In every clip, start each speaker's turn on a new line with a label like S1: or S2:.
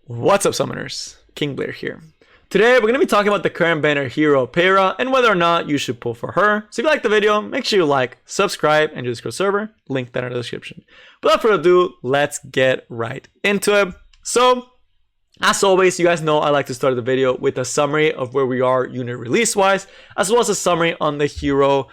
S1: What's up, summoners? King Blair here. Today we're going to be talking about the current banner hero Peira and whether or not you should pull for her. So if you like the video, make sure you like, subscribe, and join the Discord server. Link down in the description. Without further ado, let's get right into it. So, as always, you guys know I like to start the video with a summary of where we are unit release wise, as well as a summary on the hero,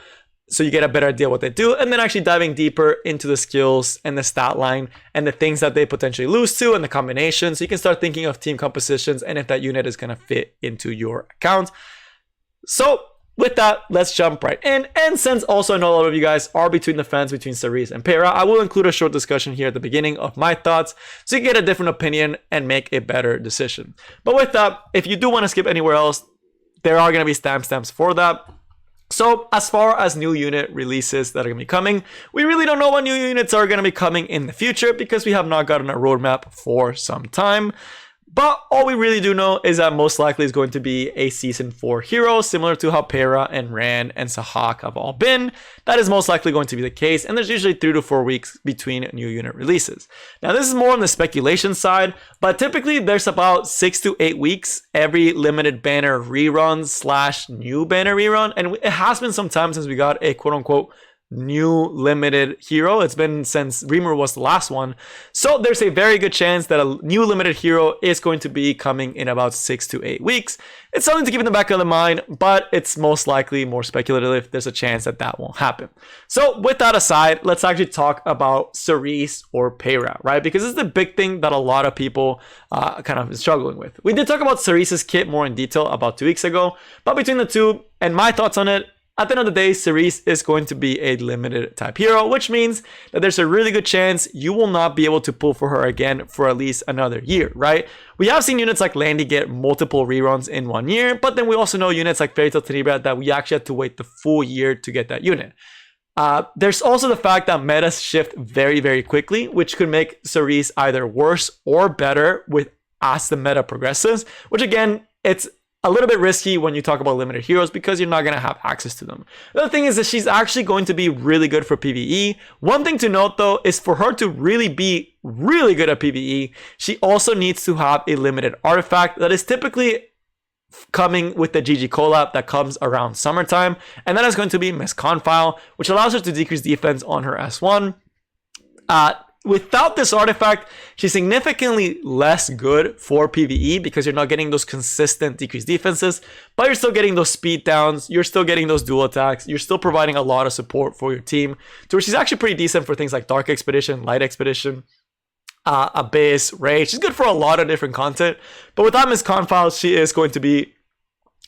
S1: so you get a better idea what they do, and then actually diving deeper into the skills and the stat line and the things that they potentially lose to and the combinations, so you can start thinking of team compositions and if that unit is going to fit into your account. So with that, let's jump right in. And since also I know a lot of you guys are between the fence between Cerise and Peira, I will include a short discussion here at the beginning of my thoughts so you can get a different opinion and make a better decision. But with that, if you do want to skip anywhere else, there are going to be timestamps for that. So as far as new unit releases that are going to be coming, we really don't know what new units are going to be coming in the future because we have not gotten a roadmap for some time. But all we really do know is that most likely is going to be a Season 4 hero, similar to how Peira and Ran and Sahak have all been. That is most likely going to be the case, and there's usually 3 to 4 weeks between new unit releases. Now, this is more on the speculation side, but typically there's about 6 to 8 weeks every limited banner rerun / new banner rerun, and it has been some time since we got a quote-unquote new limited hero. It's been since Reamer was the last one, so there's a very good chance that a new limited hero is going to be coming in about 6 to 8 weeks. It's something to keep in the back of the mind, but it's most likely more speculative. There's a chance that that won't happen. So with that aside, let's actually talk about Cerise or Peira, right? Because this is the big thing that a lot of people kind of is struggling with. We did talk about Cerise's kit more in detail about 2 weeks ago, but between the two and my thoughts on it, at the end of the day, Cerise is going to be a limited type hero, which means that there's a really good chance you will not be able to pull for her again for at least another year, right? We have seen units like Landy get multiple reruns in 1 year, but then we also know units like Fairy Tail Tenebria that we actually had to wait the full year to get that unit. There's also the fact that metas shift very, very quickly, which could make Cerise either worse or better as the meta progresses, which again, it's a little bit risky when you talk about limited heroes because you're not going to have access to them. The other thing is that she's actually going to be really good for PvE. One thing to note though is for her to really be really good at PvE, she also needs to have a limited artifact that is typically coming with the GG collab that comes around summertime, and that is going to be Miss Confile, which allows her to decrease defense on her S1. Without this artifact, she's significantly less good for PvE because you're not getting those consistent decreased defenses, but you're still getting those speed downs, you're still getting those dual attacks, you're still providing a lot of support for your team, to where she's actually pretty decent for things like Dark Expedition, Light Expedition, Abyss, Rage. She's good for a lot of different content, but without Miss Confile, she is going to be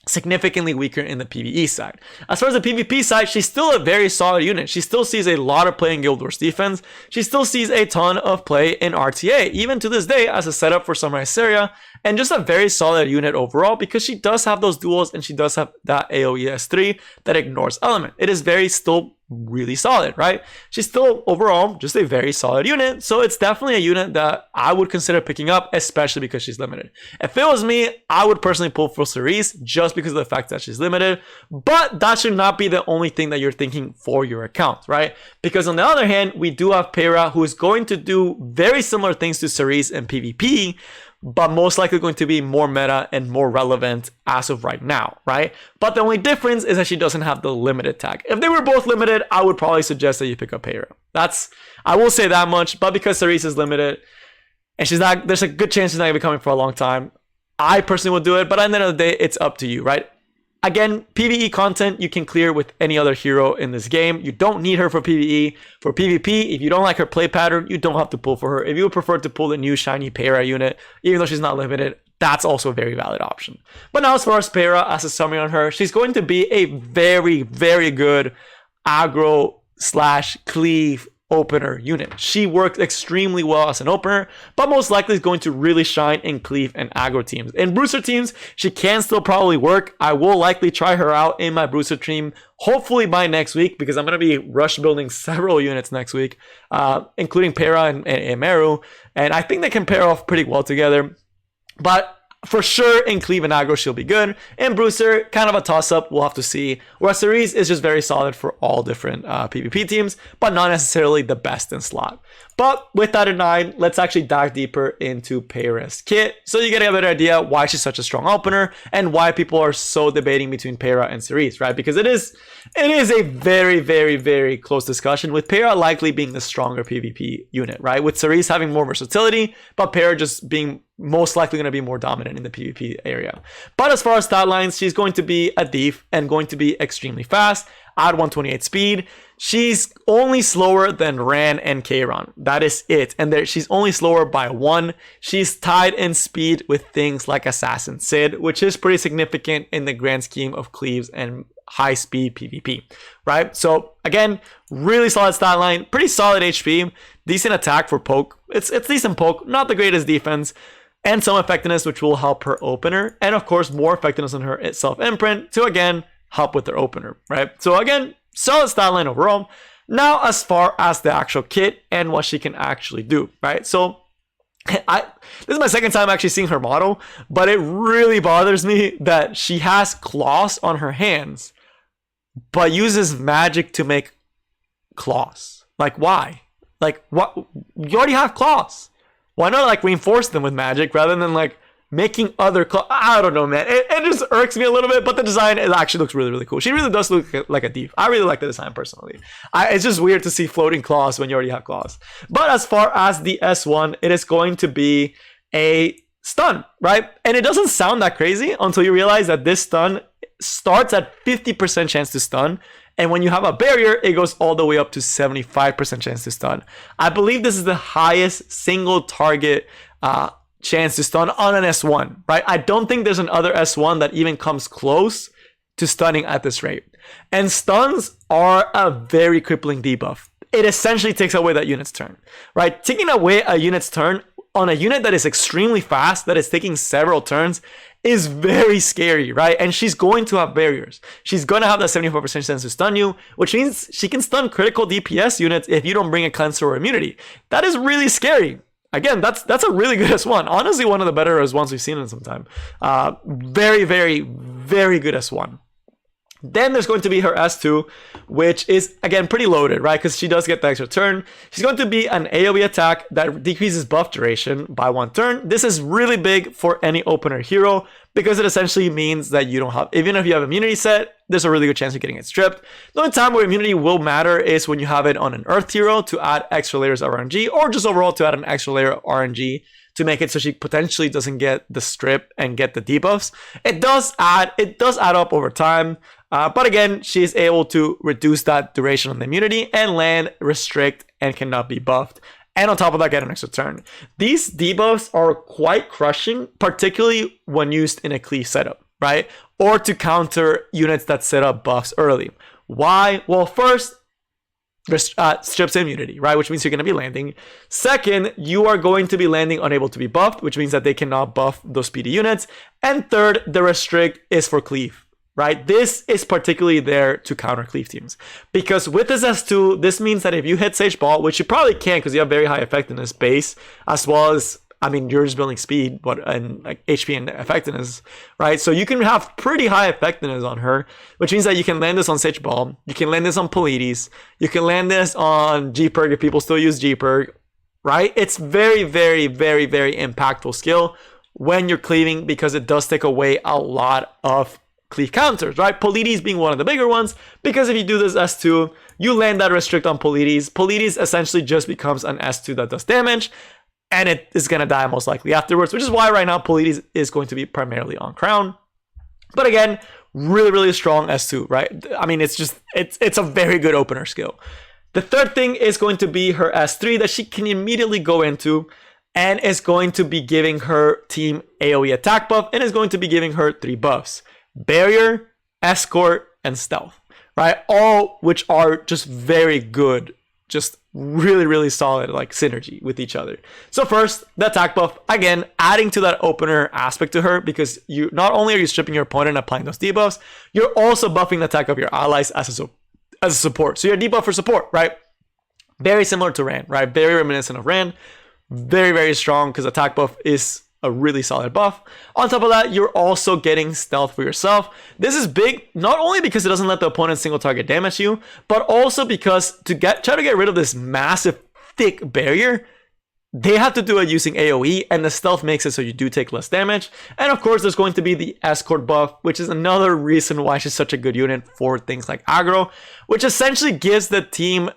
S1: significantly weaker in the PvE side. As far as the PvP side, she's still a very solid unit. She still sees a lot of play in Guild Wars defense. She still sees a ton of play in RTA, even to this day as a setup for Samurai Seria, and just a very solid unit overall because she does have those duels and she does have that AoE S3 that ignores element. It is still really solid, right? She's still overall just a very solid unit, so it's definitely a unit that I would consider picking up, especially because she's limited. If it was me, I would personally pull for Cerise just because of the fact that she's limited, but that should not be the only thing that you're thinking for your account, right? Because on the other hand, we do have Peira, who is going to do very similar things to Cerise in PvP, but most likely going to be more meta and more relevant as of right now, right? But the only difference is that she doesn't have the limited tag. If they were both limited, I would probably suggest that you pick up Peira. I will say that much, but because Cerise is limited and there's a good chance she's not gonna be coming for a long time, I personally would do it, but at the end of the day, it's up to you, right? Again, PvE content you can clear with any other hero in this game. You don't need her for PvE. For PvP, if you don't like her play pattern, you don't have to pull for her. If you would prefer to pull the new shiny Peira unit, even though she's not limited, that's also a very valid option. But now as far as Peira, as a summary on her, she's going to be a very, very good aggro / cleave opener unit. She works extremely well as an opener, but most likely is going to really shine in cleave and aggro teams. In Bruiser teams, she can still probably work. I will likely try her out in my Bruiser team, hopefully by next week, because I'm going to be rush building several units next week, including Peira and Meru, and I think they can pair off pretty well together. But For sure, in Cleave and Aggro, she'll be good. In Bruiser, kind of a toss-up. We'll have to see. Whereas Cerise is just very solid for all different PvP teams, but not necessarily the best in slot. But with that in mind, let's actually dive deeper into Peira's kit, so you get a better idea why she's such a strong opener and why people are so debating between Peira and Cerise, right? Because it is a very, very, very close discussion, with Peira likely being the stronger PvP unit, right? With Cerise having more versatility, but Peira just being most likely going to be more dominant in the PvP area. But as far as stat lines, she's going to be a thief and going to be extremely fast at 128 speed. She's only slower than Ran and Kayron. That is it. And she's only slower by 1. She's tied in speed with things like Assassin Sid, which is pretty significant in the grand scheme of cleaves and high speed PvP, right? So again, really solid stat line, pretty solid HP, decent attack for poke. It's decent poke, not the greatest defense, and some effectiveness, which will help her opener, and of course more effectiveness on her self imprint to again help with their opener, right? So again, solid stat line overall. Now, as far as the actual kit and what she can actually do, right? So this is my second time actually seeing her model, but it really bothers me that she has claws on her hands, but uses magic to make claws. Like, why? Like, what? You already have claws. Why not like reinforce them with magic rather than like making other claws? I don't know, man. It just irks me a little bit, but the design, it actually looks really, really cool. She really does look like a thief. I really like the design personally. It's just weird to see floating claws when you already have claws. But as far as the S1, it is going to be a stun, right? And it doesn't sound that crazy until you realize that this stun starts at 50% chance to stun. And when you have a barrier, it goes all the way up to 75% chance to stun. I believe this is the highest single target chance to stun on an S1, right? I don't think there's another S1 that even comes close to stunning at this rate. And stuns are a very crippling debuff. It essentially takes away that unit's turn, right? Taking away a unit's turn on a unit that is extremely fast, that is taking several turns, is very scary, right? And she's going to have barriers. She's going to have that 74% chance to stun you, which means she can stun critical DPS units if you don't bring a cleanser or immunity. That is really scary. Again, that's a really good S1. Honestly, one of the better S1s we've seen in some time. Very, very, very good S1. Then there's going to be her S2, which is, again, pretty loaded, right? Because she does get the extra turn. She's going to be an AoE attack that decreases buff duration by 1 turn. This is really big for any opener hero because it essentially means that you don't have, even if you have immunity set, there's a really good chance of getting it stripped. The only time where immunity will matter is when you have it on an Earth hero to add extra layers of RNG, or just overall to add an extra layer of RNG to make it so she potentially doesn't get the strip and get the debuffs. It does add up over time. But again, she is able to reduce that duration on the immunity and land, restrict, and cannot be buffed. And on top of that, get an extra turn. These debuffs are quite crushing, particularly when used in a cleave setup, right? Or to counter units that set up buffs early. Why? Well, first, strips immunity, right? Which means you're going to be landing. Second, you are going to be landing unable to be buffed, which means that they cannot buff those speedy units. And third, the restrict is for cleave. Right? This is particularly there to counter cleave teams. Because with this S2, this means that if you hit Sage Ball, which you probably can because you have very high effectiveness base, as well as, I mean, you're just building speed and like HP and effectiveness, right? So you can have pretty high effectiveness on her, which means that you can land this on Sage Ball, you can land this on Polides, you can land this on G-Perk if people still use G-Perk, right? It's very, very, very, very impactful skill when you're cleaving because it does take away a lot of cleave counters, right? Polides being one of the bigger ones, because if you do this S2, you land that restrict on Polides. Polides essentially just becomes an S2 that does damage, and it is going to die most likely afterwards, which is why right now Polides is going to be primarily on Crown. But again, really, really strong S2, right? I mean, it's a very good opener skill. The third thing is going to be her S3 that she can immediately go into, and is going to be giving her team AoE attack buff, and is going to be giving her 3 buffs. Barrier, Escort, and Stealth, right? All which are just very good, just really, really solid like synergy with each other. So first, the attack buff, again, adding to that opener aspect to her, because you not only are you stripping your opponent and applying those debuffs, you're also buffing the attack of your allies as a support. So you're a debuff for support, right? Very similar to Ran, right? Very reminiscent of Ran. Very, very strong because attack buff is a really solid buff. On top of that, you're also getting stealth for yourself. This is big, not only because it doesn't let the opponent single target damage you, but also because to try to get rid of this massive thick barrier, they have to do it using AoE, and the stealth makes it so you do take less damage. And of course, there's going to be the escort buff, which is another reason why she's such a good unit for things like aggro, which essentially gives the team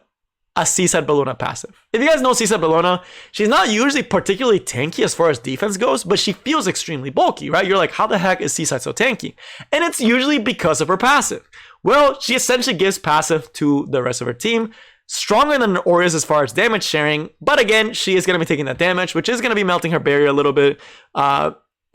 S1: a Seaside Bellona passive. If you guys know Seaside Bellona, she's not usually particularly tanky as far as defense goes, but she feels extremely bulky, right? You're like, how the heck is Seaside so tanky? And it's usually because of her passive. Well, she essentially gives passive to the rest of her team, stronger than Oria's as far as damage sharing, but again, she is going to be taking that damage, which is going to be melting her barrier a little bit.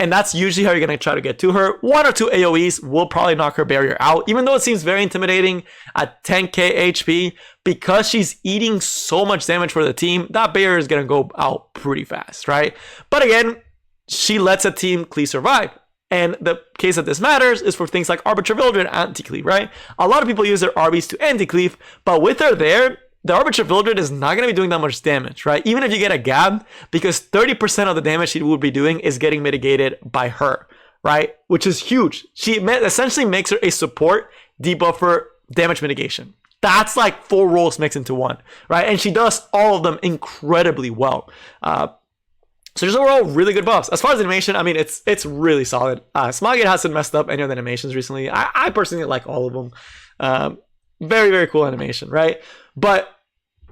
S1: And that's usually how you're going to try to get to her. 1 or 2 AoEs will probably knock her barrier out, even though it seems very intimidating at 10k HP. Because she's eating so much damage for the team, that barrier is going to go out pretty fast, right? But again, she lets a team cleave survive. And the case that this matters is for things like Arbiter Villager and Anti-Cleave, right? A lot of people use their RBs to anti-cleave, but with her there, the Arbiter Villager is not going to be doing that much damage, right? Even if you get a gab, because 30% of the damage she would be doing is getting mitigated by her, right? Which is huge. She essentially makes her a support, debuffer, damage mitigation. That's like 4 roles mixed into one, right? And she does all of them incredibly well. So just overall, really good buffs. As far as animation, I mean, it's really solid. Smoggy hasn't messed up any of the animations recently. I personally like all of them. Very, very cool animation, right? But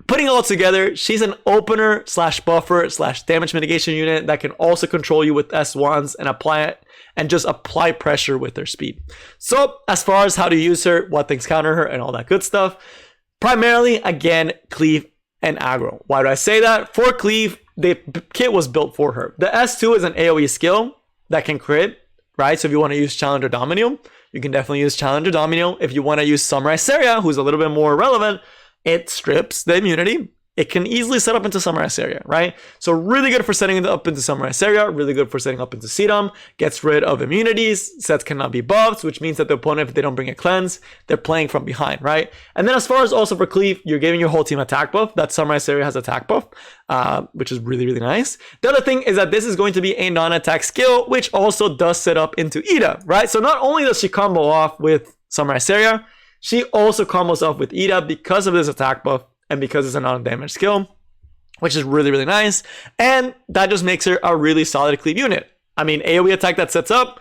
S1: putting it all together, she's an opener slash buffer slash damage mitigation unit that can also control you with S1s and apply it and just apply pressure with her speed. So as far as how to use her, what things counter her, and all that good stuff, primarily, again, cleave and aggro. Why do I say that? For cleave, the kit was built for her. The S2 is an AoE skill that can crit, right? So if you want to use Challenger Domino, you can definitely use Challenger Domino. If you want to use Samurai Seria, who's a little bit more relevant, it strips the immunity. It can easily set up into Samurai Seria, right? So really good for setting it up into Samurai Seria, really good for setting up into Sedum, gets rid of immunities, sets cannot be buffed, which means that the opponent, if they don't bring a cleanse, they're playing from behind, right? And then as far as also for cleave, you're giving your whole team attack buff. That Samurai Seria has attack buff, which is really, really nice. The other thing is that this is going to be a non-attack skill, which also does set up into Ida, right? So not only does she combo off with Samurai Seria, she also combos off with Ida because of this attack buff, and because it's a non-damage skill, which is really, really nice. And that just makes her a really solid cleave unit. I mean, AoE attack that sets up,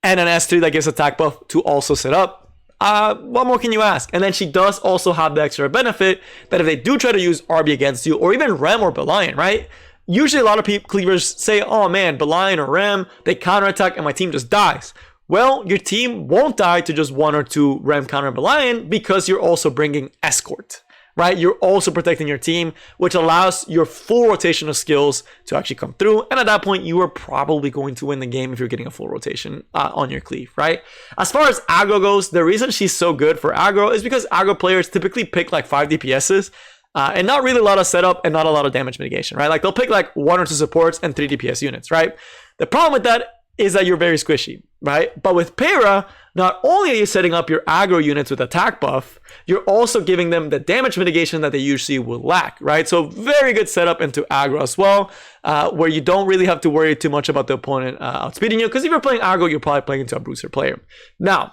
S1: and an S3 that gives attack buff to also set up. What more can you ask? And then she does also have the extra benefit that if they do try to use RB against you, or even Rem or Belian, right? Usually a lot of cleavers say, oh man, Belian or Rem, they counterattack and my team just dies. Well, your team won't die to just 1 or 2 Rem counter Belian because you're also bringing escort, right? You're also protecting your team, which allows your full rotation of skills to actually come through. And at that point, you are probably going to win the game if you're getting a full rotation on your cleave, right? As far as aggro goes, the reason she's so good for aggro is because aggro players typically pick like 5 DPSs and not really a lot of setup and not a lot of damage mitigation, right? Like they'll pick like 1 or 2 supports and 3 DPS units, right? The problem with that is that you're very squishy, right? But with Peira, not only are you setting up your aggro units with attack buff, you're also giving them the damage mitigation that they usually would lack, right? So very good setup into aggro as well, where you don't really have to worry too much about the opponent outspeeding you, because if you're playing aggro, you're probably playing into a bruiser player. Now,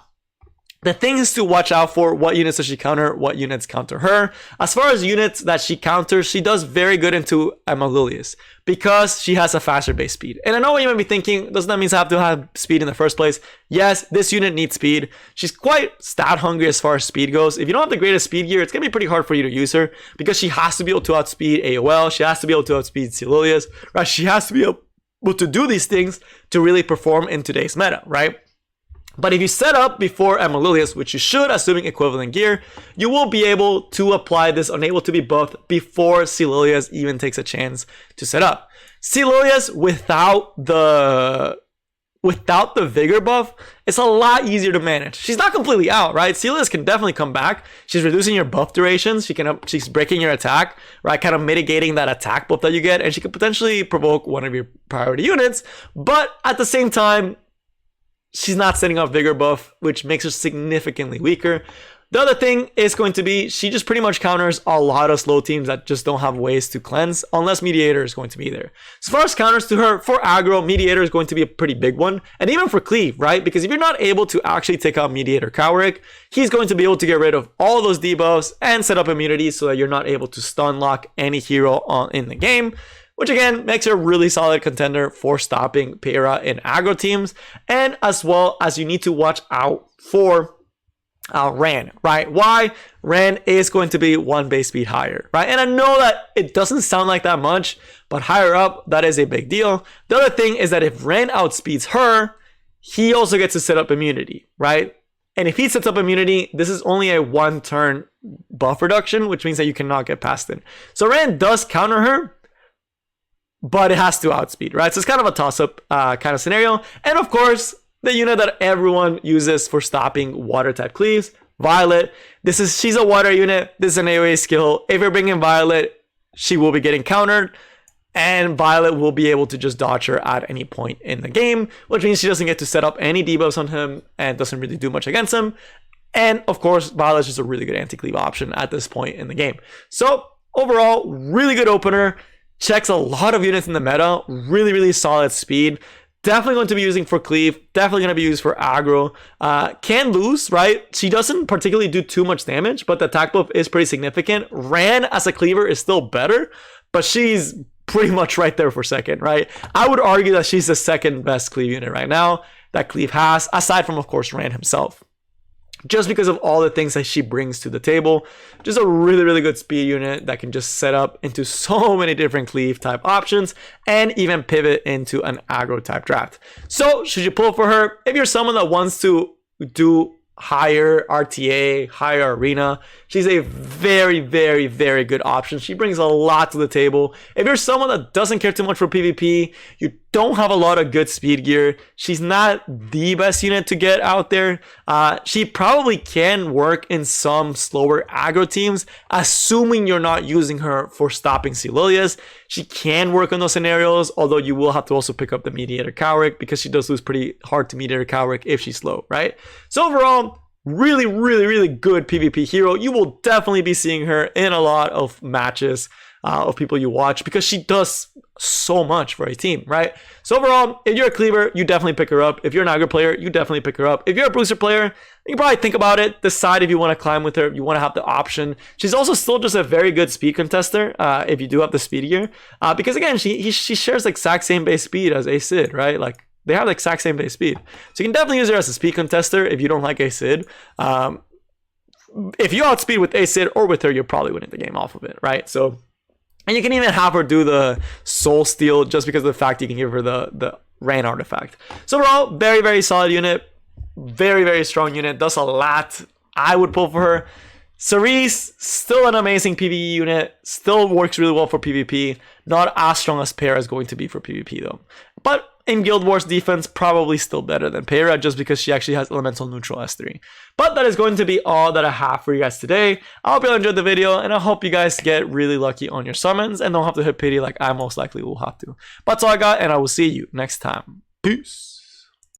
S1: the things to watch out for: what units does she counter, what units counter her. As far as units that she counters, she does very good into Amaryllis because she has a faster base speed. And I know what you might be thinking, doesn't that mean I have to have speed in the first place? Yes, this unit needs speed. She's quite stat hungry as far as speed goes. If you don't have the greatest speed gear, it's going to be pretty hard for you to use her because she has to be able to outspeed AOL. She has to be able to outspeed Celilius, right? She has to be able to do these things to really perform in today's meta, right? But if you set up before Amaryllis, which you should, assuming equivalent gear, you will be able to apply this unable to be buffed before Celilius even takes a chance to set up. Celilius without the vigor buff, it's a lot easier to manage. She's not completely out, right? Celilius can definitely come back. She's reducing your buff durations. She's breaking your attack, right? Kind of mitigating that attack buff that you get, and she could potentially provoke one of your priority units. But at the same time, she's not setting up vigor buff, which makes her significantly weaker. The other thing is going to be she just pretty much counters a lot of slow teams that just don't have ways to cleanse unless Mediator is going to be there. As far as counters to her, for aggro, Mediator is going to be a pretty big one. And even for cleave, right? Because if you're not able to actually take out Mediator Cowrick, he's going to be able to get rid of all those debuffs and set up immunity so that you're not able to stun lock any hero in the game, which again makes her a really solid contender for stopping Peira in aggro teams. And as well as you need to watch out for Ran, right? Why? Ran is going to be 1 base speed higher, right? And I know that it doesn't sound like that much, but higher up, that is a big deal. The other thing is that if Ran outspeeds her, he also gets to set up immunity, right? And if he sets up immunity, this is only a 1 turn buff reduction, which means that you cannot get past it. So Ran does counter her, but it has to outspeed, right? So it's kind of a toss-up kind of scenario. And of course, the unit that everyone uses for stopping water type cleaves, Violet. She's a water unit. This is an AoE skill. If you're bringing Violet, she will be getting countered, and Violet will be able to just dodge her at any point in the game, which means she doesn't get to set up any debuffs on him and doesn't really do much against him. And of course, Violet's just a really good anti-cleave option at this point in the game. So overall, really good opener. Checks a lot of units in the meta. Really, really solid speed. Definitely going to be using for cleave. Definitely going to be used for aggro. Can lose, right? She doesn't particularly do too much damage, but the attack buff is pretty significant. Ran as a cleaver is still better, but she's pretty much right there for second, right? I would argue that she's the second best cleave unit right now that cleave has, aside from, of course, Ran himself. Just because of all the things that she brings to the table. Just a really, really good speed unit that can just set up into so many different cleave type options and even pivot into an aggro type draft. So should you pull for her? If you're someone that wants to do higher RTA, higher arena, she's a very, very, very good option. She brings a lot to the table. If you're someone that doesn't care too much for PvP, you don't have a lot of good speed gear, she's not the best unit to get out there. She probably can work in some slower aggro teams, assuming you're not using her for stopping Celia's. She can work on those scenarios, although you will have to also pick up the Mediator Cowrick because she does lose pretty hard to Mediator Cowrick if she's slow, right? So overall, really, really, really good PvP hero. You will definitely be seeing her in a lot of matches of people you watch because she does so much for a team, right? So overall, if you're a cleaver, you definitely pick her up. If you're an aggro player, you definitely pick her up. If you're a booster player, you probably think about it, decide if you want to climb with her, if you want to have the option. She's also still just a very good speed contester if you do have the speed gear, because again, she shares the exact same base speed as a Sid, right? Like they have the exact same base speed, so you can definitely use her as a speed contester if you don't like a Sid. If you outspeed with a Sid or with her, you're probably winning the game off of it, right? So. And you can even have her do the soul steal just because of the fact you can give her the Rain artifact. So overall, very, very solid unit. Very, very strong unit. Does a lot. I would pull for her. Cerise, still an amazing PvE unit. Still works really well for PvP. Not as strong as Peira is going to be for PvP though. But in Guild Wars defense, probably still better than Peira just because she actually has elemental neutral S3. But that is going to be all that I have for you guys today. I hope you enjoyed the video and I hope you guys get really lucky on your summons and don't have to hit pity like I most likely will have to. But that's all I got and I will see you next time. Peace.